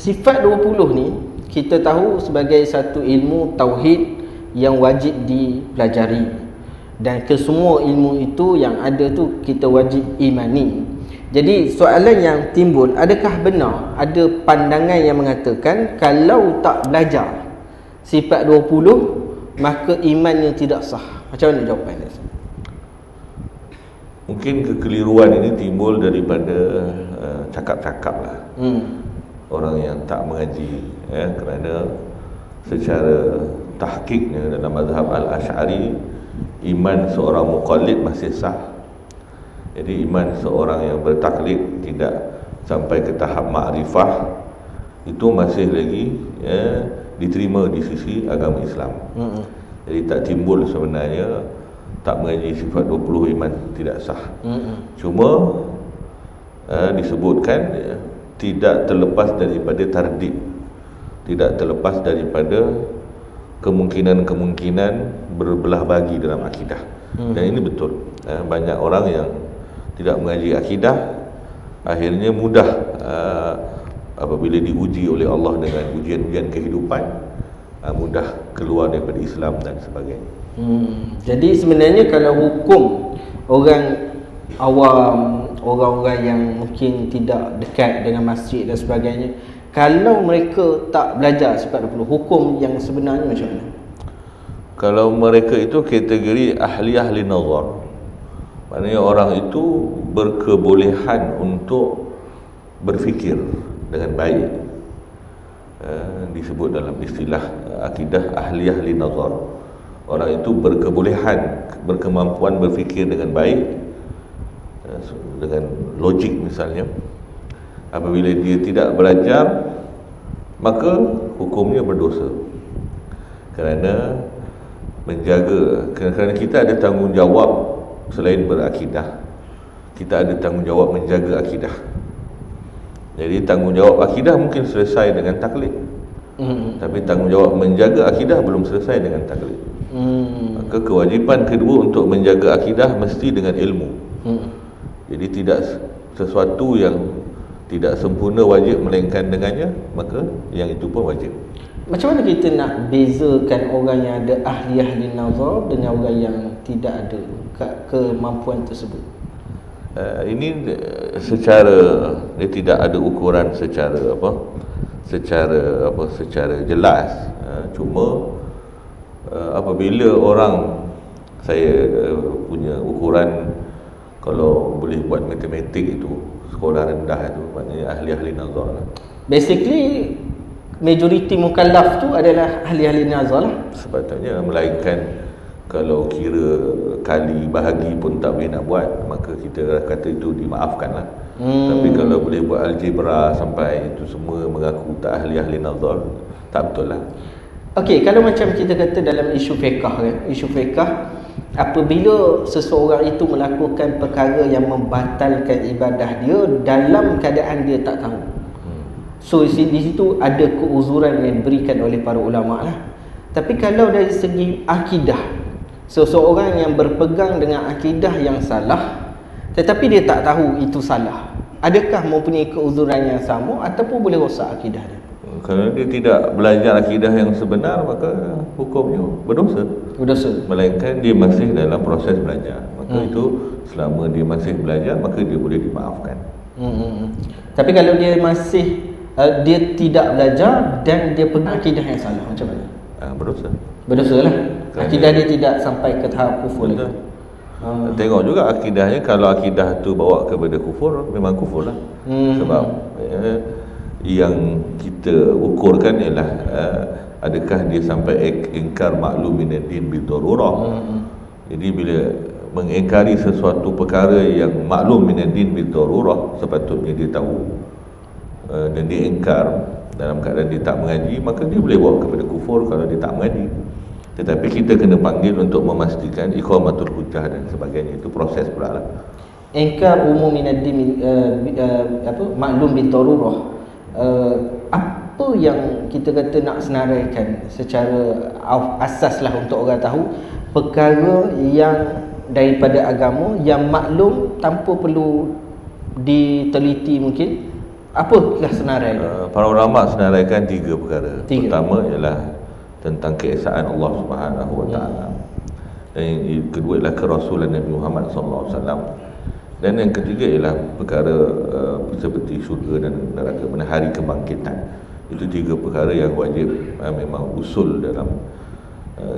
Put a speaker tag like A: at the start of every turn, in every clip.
A: sifat 20 ni kita tahu sebagai satu ilmu tauhid yang wajib dipelajari, dan kesemua ilmu itu yang ada tu kita wajib imani. Jadi soalan yang timbul, adakah benar ada pandangan yang mengatakan kalau tak belajar sifat 20 maka imannya tidak sah? Macam mana jawapan dia?
B: Mungkin kekeliruan ini timbul daripada cakap-cakap lah. Orang yang tak mengaji, kerana secara tahqiqnya dalam mazhab Al-Asy'ari, iman seorang muqallid masih sah. Jadi iman seorang yang bertaklid tidak sampai ke tahap ma'rifah itu masih lagi diterima di sisi agama Islam. Jadi tak timbul sebenarnya tak mengaji sifat 20 iman tidak sah. Cuma disebutkan tidak terlepas daripada tardid, tidak terlepas daripada kemungkinan-kemungkinan berbelah bagi dalam akidah. Dan ini betul. Banyak orang yang tidak mengaji akidah akhirnya mudah apabila diuji oleh Allah dengan ujian-ujian kehidupan, mudah keluar daripada Islam dan sebagainya.
A: Jadi sebenarnya kalau hukum orang awam, orang-orang yang mungkin tidak dekat dengan masjid dan sebagainya, kalau mereka tak belajar sifat 20, hukum yang sebenarnya macam mana?
B: Kalau mereka itu kategori ahli nazar, maknanya orang itu berkebolehan untuk berfikir dengan baik. Disebut dalam istilah akidah ahli nazar. Orang itu berkebolehan, berkemampuan berfikir dengan baik, dengan logik misalnya. Apabila dia tidak belajar, maka hukumnya berdosa. Kerana kita ada tanggungjawab selain berakidah, kita ada tanggungjawab menjaga akidah. Jadi tanggungjawab akidah mungkin selesai dengan taklid, tapi tanggungjawab menjaga akidah belum selesai dengan taklid. Maka kewajipan kedua untuk menjaga akidah mesti dengan ilmu. Jadi tidak sesuatu yang tidak sempurna wajib melainkan dengannya, maka yang itu pun wajib.
A: Macam mana kita nak bezakan orang yang ada ahli nazar dengan orang yang tidak ada kemampuan tersebut?
B: Ini secara dia tidak ada ukuran secara jelas. Cuma apabila orang, saya punya ukuran, kalau boleh buat matematik itu sekolah rendah itu maknanya ahli nazar lah.
A: Basically majoriti mukallaf tu adalah ahli nazar lah.
B: Sepatutnya, melainkan kalau kira kali bahagi pun tak boleh nak buat, maka kita kata itu dimaafkan lah. Tapi kalau boleh buat algebra sampai itu semua mengaku tak ahli nazar, tak betul lah.
A: Okey, kalau macam kita kata dalam isu fiqh kan, isu fiqh, apabila seseorang itu melakukan perkara yang membatalkan ibadah dia dalam keadaan dia tak tahu, so di situ ada keuzuran yang diberikan oleh para ulama lah. Tapi kalau dari segi akidah, seseorang yang berpegang dengan akidah yang salah tetapi dia tak tahu itu salah, adakah mempunyai keuzuran yang sama ataupun boleh rosak akidah dia?
B: Kalau dia tidak belajar akidah yang sebenar, maka hukumnya berdosa. Melainkan dia masih dalam proses belajar, maka itu selama dia masih belajar, maka dia boleh dimaafkan.
A: Tapi kalau dia masih dia tidak belajar dan dia pegang akidah yang salah, macam mana? Berdosa lah. Akidah dia tidak sampai ke tahap kufur lagi.
B: Tengok juga akidahnya. Kalau akidah tu bawa kepada kufur, memang kufur lah. Sebab yang kita ukurkan ialah adakah dia sampai ingkar maklum minaddin bidarurah. Jadi bila mengingkari sesuatu perkara yang maklum minaddin bidarurah, sepatutnya dia tahu, dan dia ingkar dalam keadaan dia tak mengaji, maka dia boleh bawa kepada kufur kalau dia tak mengaji. Tetapi kita kena panggil untuk memastikan iqamatul hujjah dan sebagainya. Itu proses pula lah.
A: Ingkar umum minaddin maklum bidarurah, apa yang kita kata nak senaraikan secara asas lah untuk orang tahu perkara yang daripada agama yang maklum tanpa perlu diteliti mungkin, Apakah senarai dia?
B: Para ulama senaraikan 3 perkara.
A: Tiga.
B: Pertama ialah tentang keesaan Allah Subhanahu Wa Taala. Dan yang kedua ialah kerasulan Nabi Muhammad sallallahu alaihi wasallam. Dan yang ketiga ialah perkara seperti syurga dan neraka, pada hari kebangkitan. Itu 3 perkara yang wajib memang usul dalam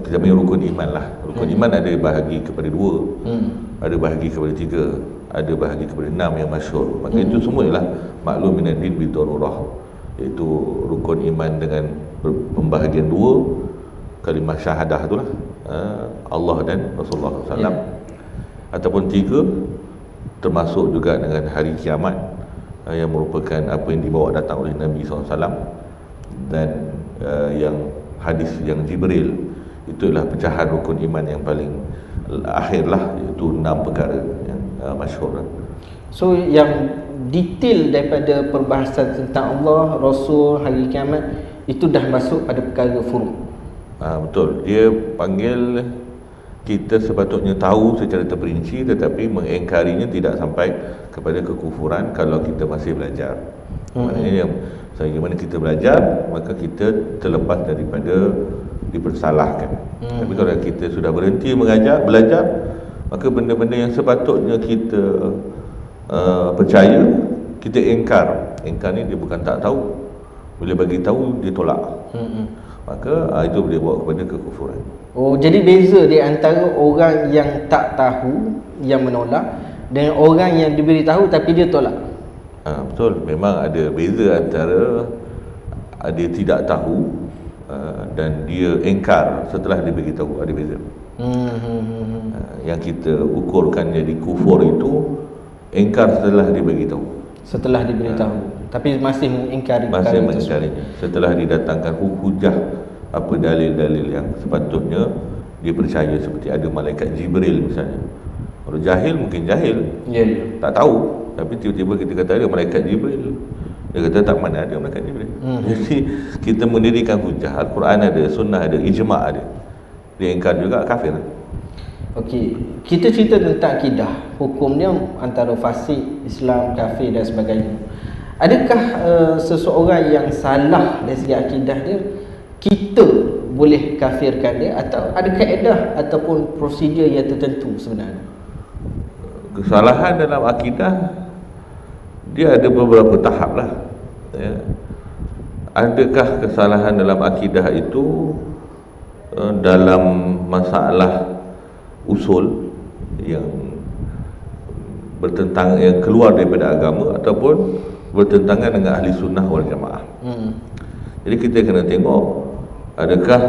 B: kita punya rukun iman lah. Rukun iman ada bahagi kepada 2, ada bahagi kepada 3, ada bahagi kepada 6 yang masyhur. Maka itu semua ialah maklum minad din bi darurah, iaitu rukun iman dengan pembahagian 2 kalimah syahadah itulah, Allah dan Rasulullah SAW, ataupun 3 termasuk juga dengan hari kiamat, yang merupakan apa yang dibawa datang oleh Nabi SAW, dan yang hadis yang Jibril. Itulah pecahan rukun iman yang paling akhir lah, iaitu 6 perkara yang masyhur lah.
A: So yang detail daripada perbahasan tentang Allah, Rasul, hari kiamat itu dah masuk pada perkara furu'.
B: Betul. Dia panggil kita sepatutnya tahu secara terperinci, tetapi mengingkarinya tidak sampai kepada kekufuran kalau kita masih belajar. Maknanya selagi mana kita belajar, maka kita terlepas daripada dipersalahkan. Tapi kalau kita sudah berhenti belajar, maka benda-benda yang sepatutnya kita percaya, kita ingkar. Ingkar ni dia bukan tak tahu. Bila bagi tahu, dia tolak. Maka itu boleh bawa kepada kekufuran.
A: Oh, jadi beza di antara orang yang tak tahu, yang menolak, dengan orang yang diberitahu tapi dia tolak.
B: Betul. Memang ada beza antara dia tidak tahu dan dia ingkar setelah dia beritahu. Ada beza. Yang kita ukurkan jadi kufur itu ingkar setelah dia beritahu. Setelah
A: diberitahu, tapi masih mengingkari.
B: Masih mengingkarinya setelah didatangkan hujah, apa dalil-dalil yang sepatutnya dia percaya, seperti ada malaikat Jibril misalnya. Kalau jahil mungkin jahil, tak tahu, tapi tiba-tiba kita kata ada malaikat Jibril, dia kata tak, mana ada malaikat Jibril. Jadi kita mendirikan hujah. Al-Quran ada, sunnah ada, ijma' ada. Dia ingkar juga, kafir.
A: Okey, kita cerita tentang akidah, hukum dia antara fasik, Islam, kafir dan sebagainya. Adakah seseorang yang salah dari segi akidah dia, kita boleh kafirkan dia, atau ada kaedah ataupun prosedur yang tertentu sebenarnya?
B: Kesalahan dalam akidah dia ada beberapa tahap lah, ya. Adakah kesalahan dalam akidah itu dalam masalah usul yang bertentangan, yang keluar daripada agama, ataupun bertentangan dengan ahli sunnah wal jamaah. Jadi kita kena tengok, adakah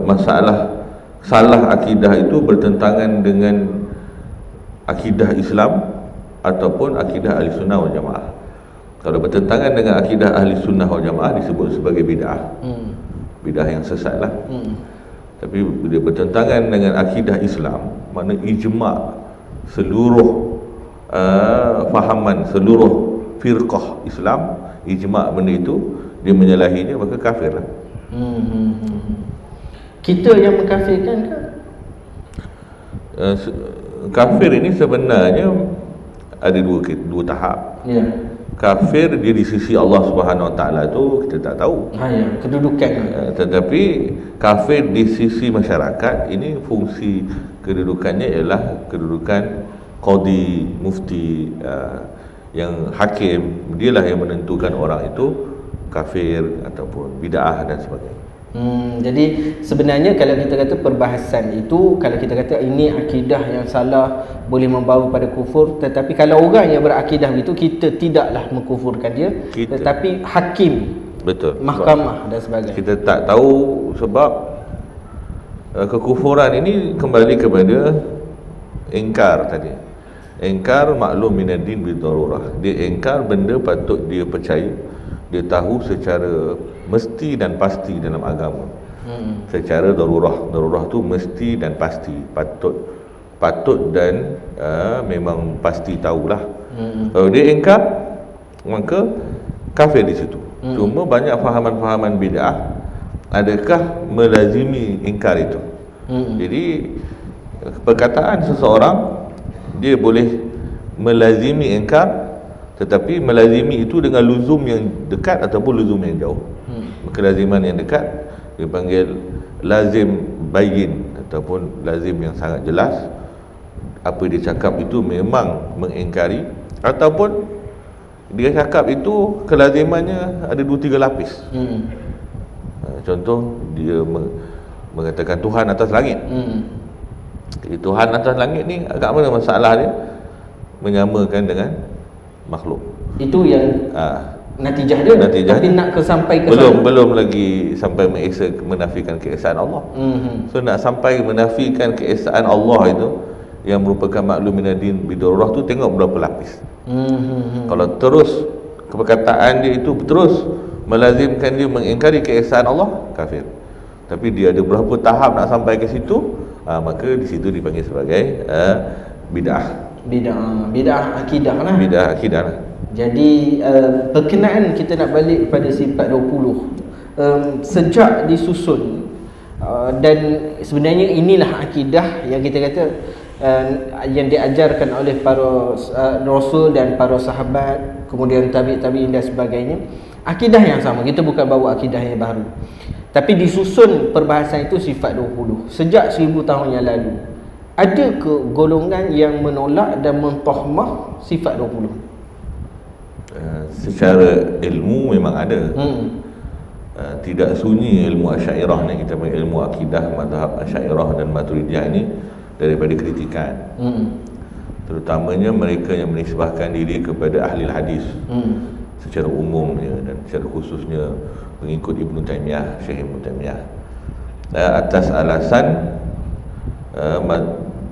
B: masalah salah akidah itu bertentangan dengan akidah Islam ataupun akidah ahli sunnah wal jamaah. Kalau bertentangan dengan akidah ahli sunnah wal jamaah disebut sebagai bid'ah. Bid'ah yang sesat lah. Tapi bila bertentangan dengan akidah Islam, makna ijma' seluruh fahaman seluruh firqah Islam, ijma' benda itu, dia menyalahinya, maka kafir lah.
A: Kita yang mengkafirkan ke?
B: Kafir ini sebenarnya ada dua tahap. Kafir dia di sisi Allah Subhanahu Wa Taala tu kita tak tahu.
A: Kedudukan.
B: Tetapi kafir di sisi masyarakat, ini fungsi kedudukannya ialah kedudukan qadi, mufti, yang hakim. Dialah yang menentukan orang itu kafir ataupun bid'ah dan sebagainya.
A: Jadi sebenarnya kalau kita kata perbahasan itu, kalau kita kata ini akidah yang salah boleh membawa pada kufur, tetapi kalau orang yang berakidah itu, kita tidaklah mengkufurkan dia, tetapi hakim,
B: betul,
A: mahkamah dan sebagainya.
B: Kita tak tahu sebab kekufuran ini kembali kepada ingkar tadi. Ingkar maklum minad din bi darurah. Dia ingkar benda patut dia percaya, dia tahu secara mesti dan pasti dalam agama. Secara darurah tu mesti dan pasti, patut dan memang pasti tahulah. Kalau dia ingkar, maka kafir di situ. Cuma banyak fahaman-fahaman bid'ah adakah melazimi ingkar itu. Jadi perkataan seseorang dia boleh melazimi ingkar, tetapi melazimi itu dengan luzum yang dekat ataupun luzum yang jauh. Kelaziman yang dekat dipanggil lazim bayin ataupun lazim yang sangat jelas, apa dia cakap itu memang mengingkari, ataupun dia cakap itu kelazimannya ada 2-3 lapis. Contoh dia mengatakan Tuhan atas langit. Tuhan atas langit ni agak mana masalah dia? Menyamakan dengan makhluk.
A: Itu yang natijah dia. Tapi nak sampai ke
B: belum lagi sampai menafikan keesaan Allah. So nak sampai menafikan keesaan Allah itu yang merupakan maklum minadin bidurrah tu, tengok berapa lapis. Kalau terus perkataan dia itu terus melazimkan dia mengingkari keesaan Allah, kafir. Tapi dia ada berapa tahap nak sampai ke situ, maka di situ dipanggil sebagai bid'ah. Bid'ah akidah lah. Bid'ah akidah lah.
A: Jadi berkenaan kita nak balik kepada sifat 20, sejak disusun dan sebenarnya inilah akidah yang kita kata yang diajarkan oleh para rasul dan para sahabat, kemudian tabi'in dan sebagainya. Akidah yang sama, kita bukan bawa akidah yang baru, tapi disusun perbahasan itu sifat 20 sejak 1000 tahun yang lalu. Ada ke golongan yang menolak dan mentahmah sifat 20?
B: Secara ilmu memang ada. Tidak sunyi ilmu Asy'ariyah ni, kita panggil ilmu akidah mazhab Asy'ariyah dan Maturidiyah ini daripada kritikan. Terutamanya mereka yang menisbahkan diri kepada ahli hadis secara umumnya dan secara khususnya pengikut Ibnu Taimiyah, Syekh Ibnu Taimiyah, atas alasan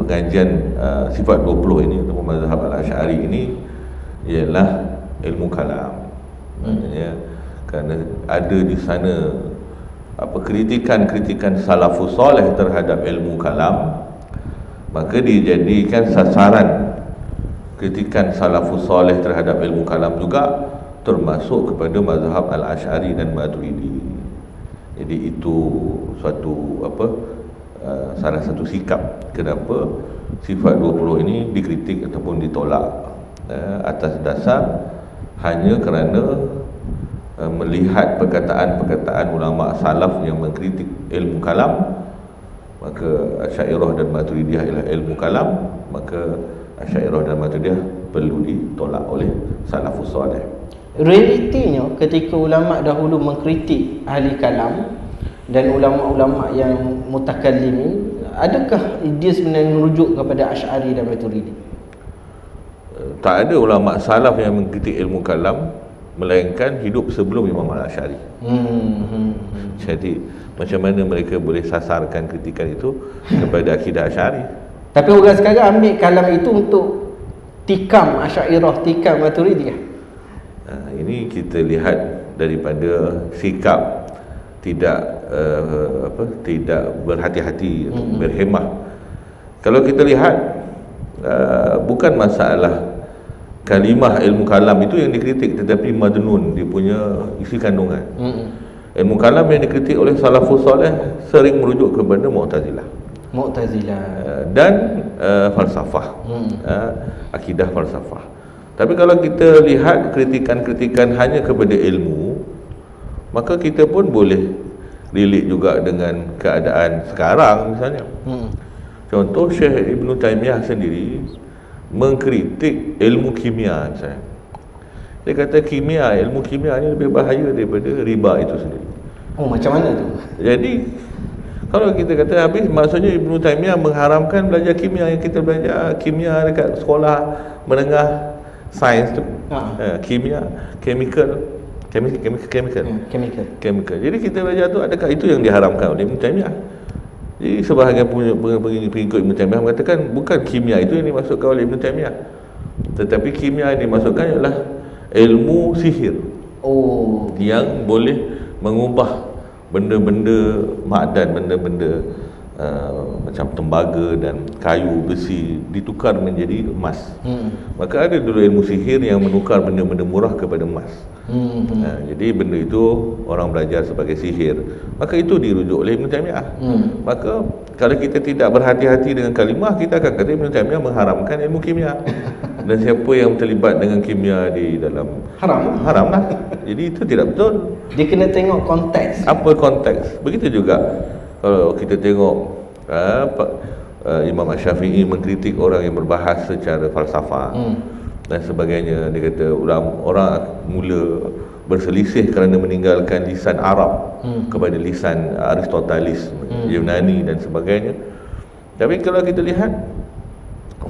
B: pengajian sifat 20 ini atau mazhab al-Asy'ari ini ialah ilmu kalam. Maknanya kerana ada di sana kritikan salafus soleh terhadap ilmu kalam, maka dijadikan sasaran kritikan salafus soleh terhadap ilmu kalam juga termasuk kepada mazhab al-Asy'ari dan Maturidi. Jadi itu suatu salah satu sikap kenapa sifat 20 ini dikritik ataupun ditolak atas dasar hanya kerana melihat perkataan-perkataan ulama salaf yang mengkritik ilmu kalam. Maka Asy'ariyah dan Maturidiyah ialah ilmu kalam, maka Asy'ariyah dan Maturidiyah perlu ditolak oleh salafus salih.
A: Realitinya ketika ulama dahulu mengkritik ahli kalam dan ulama-ulama yang mutakallimin, adakah dia sebenarnya merujuk kepada Asy'ari dan Maturidi?
B: Tak ada ulama salaf yang mengkritik ilmu kalam melainkan hidup sebelum Imam Al-Asy'ari. Jadi macam mana mereka boleh sasarkan kritikan itu kepada akidah Asy'ari?
A: Tapi orang sekarang ambil kalam itu untuk tikam Asy'ariyah, tikam Maturidiyah.
B: Ini kita lihat daripada sikap tidak berhati-hati, berhemah. Kalau kita lihat bukan masalah kalimah ilmu kalam itu yang dikritik, tetapi madnun, dia punya isi kandungan. Ilmu kalam yang dikritik oleh salafus saleh sering merujuk kepada Mu'tazilah dan falsafah, akidah falsafah. Tapi kalau kita lihat kritikan-kritikan hanya kepada ilmu, maka kita pun boleh relate juga dengan keadaan sekarang misalnya. Contoh Syekh Ibnu Taimiyah sendiri mengkritik ilmu kimia misalnya. Dia kata ilmu kimia ni lebih bahaya daripada riba itu sendiri.
A: Oh, macam mana tu?
B: Jadi kalau kita kata habis, maksudnya Ibnu Taimiyah mengharamkan belajar kimia yang kita belajar kimia dekat sekolah menengah sains tu. Kimia, chemical. Jadi kita belajar tu, adakah itu yang diharamkan oleh Ibnu Taimiyah? Jadi sebahagian pengikut Ibnu Taimiyah mengatakan bukan kimia itu yang dimasukkan oleh Ibnu Taimiyah, tetapi kimia yang dimasukkan ialah ilmu sihir. Yang boleh mengubah benda-benda makdan, benda-benda macam tembaga dan kayu, besi ditukar menjadi emas. Maka ada dulu ilmu sihir yang menukar benda-benda murah kepada emas. Jadi benda itu orang belajar sebagai sihir, maka itu dirujuk oleh Ibnu Taimiyah. Maka kalau kita tidak berhati-hati dengan kalimah, kita akan kata Ibnu Taimiyah mengharamkan ilmu kimia. Dan siapa yang terlibat dengan kimia di dalam
A: Haram.
B: haram lah. Jadi itu tidak betul.
A: Dia kena tengok konteks.
B: Apa konteks? Begitu juga kalau kita tengok Imam Syafi'i mengkritik orang yang berbahas secara falsafah dan sebagainya. Dia kata orang mula berselisih kerana meninggalkan lisan Arab kepada lisan Aristotelis, Yunani dan sebagainya. Tapi kalau kita lihat,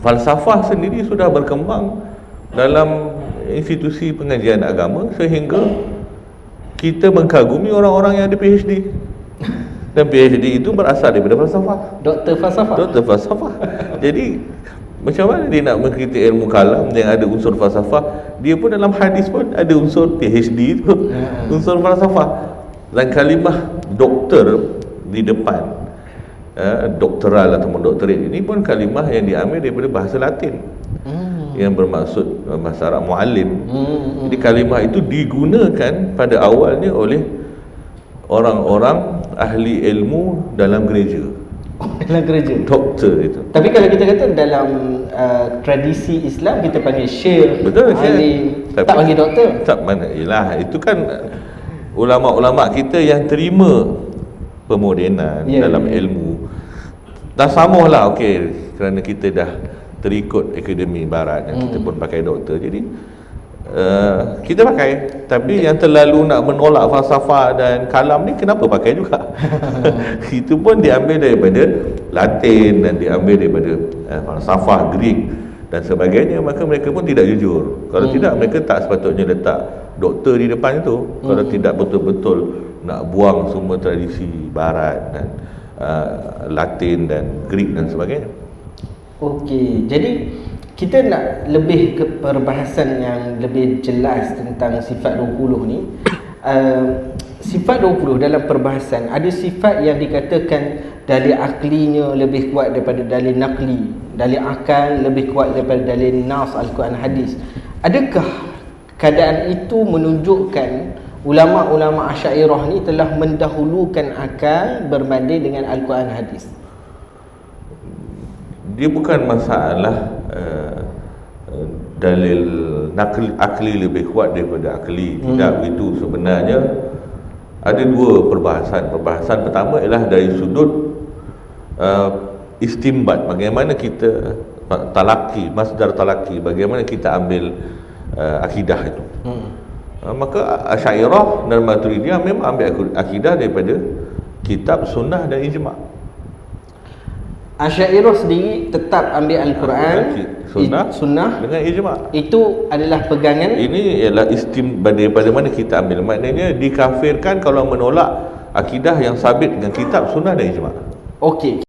B: falsafah sendiri sudah berkembang dalam institusi pengajian agama sehingga kita mengkagumi orang-orang yang ada PhD. Dan PhD itu berasal daripada falsafah.
A: Doktor falsafah.
B: Jadi macam mana dia nak mengkritik ilmu kalam yang ada unsur falsafah? Dia pun dalam hadis pun ada unsur PhD itu, unsur falsafah. Dan kalimah doktor di depan doktoral ataupun doktorat ini pun kalimah yang diambil daripada bahasa Latin yang bermaksud bahasa Arab muallim. Jadi kalimah itu digunakan pada awalnya oleh orang-orang ahli ilmu dalam gereja.
A: Dalam gereja.
B: Doktor itu.
A: Tapi kalau kita kata dalam tradisi Islam kita panggil syekh,
B: betul,
A: alim, tak panggil doktor.
B: Tak mana, ialah itu kan ulama-ulama kita yang terima pemodenan dalam ilmu. Dah samalah, okey, kerana kita dah terikut akademi barat yang kita pun pakai doktor. Jadi kita pakai, tapi yang terlalu nak menolak falsafah dan kalam ni kenapa pakai juga? Itu pun diambil daripada Latin dan diambil daripada falsafah Greek dan sebagainya. Maka mereka pun tidak jujur. Kalau tidak, mereka tak sepatutnya letak doktor di depan itu. Kalau tidak betul-betul nak buang semua tradisi barat dan Latin dan Greek dan sebagainya.
A: Okey, jadi kita nak lebih ke perbahasan yang lebih jelas tentang sifat 20 ni. Sifat 20 dalam perbahasan, ada sifat yang dikatakan dalil aklinya lebih kuat daripada dalil naqli, dalil akal lebih kuat daripada dalil nas Al-Quran hadis. Adakah keadaan itu menunjukkan ulama-ulama Asy'ariyah ni telah mendahulukan akal berbanding dengan Al-Quran hadis?
B: Dia bukan masalah dalil akli lebih kuat daripada akli. Tidak begitu. Sebenarnya ada dua perbahasan. Perbahasan pertama ialah dari sudut istimbat, bagaimana kita talaki, masdar talaki, bagaimana kita ambil akidah itu. Maka Asy'ariyah dan Maturidiyah memang ambil akidah daripada kitab, sunnah dan ijma'.
A: Asy'ariyah sendiri tetap ambil Al-Quran, sunnah
B: dengan ijma'.
A: Itu adalah pegangan.
B: Ini ialah daripada mana kita ambil. Maknanya dikafirkan kalau menolak akidah yang sabit dengan kitab, sunnah dan ijma'.
A: Okey.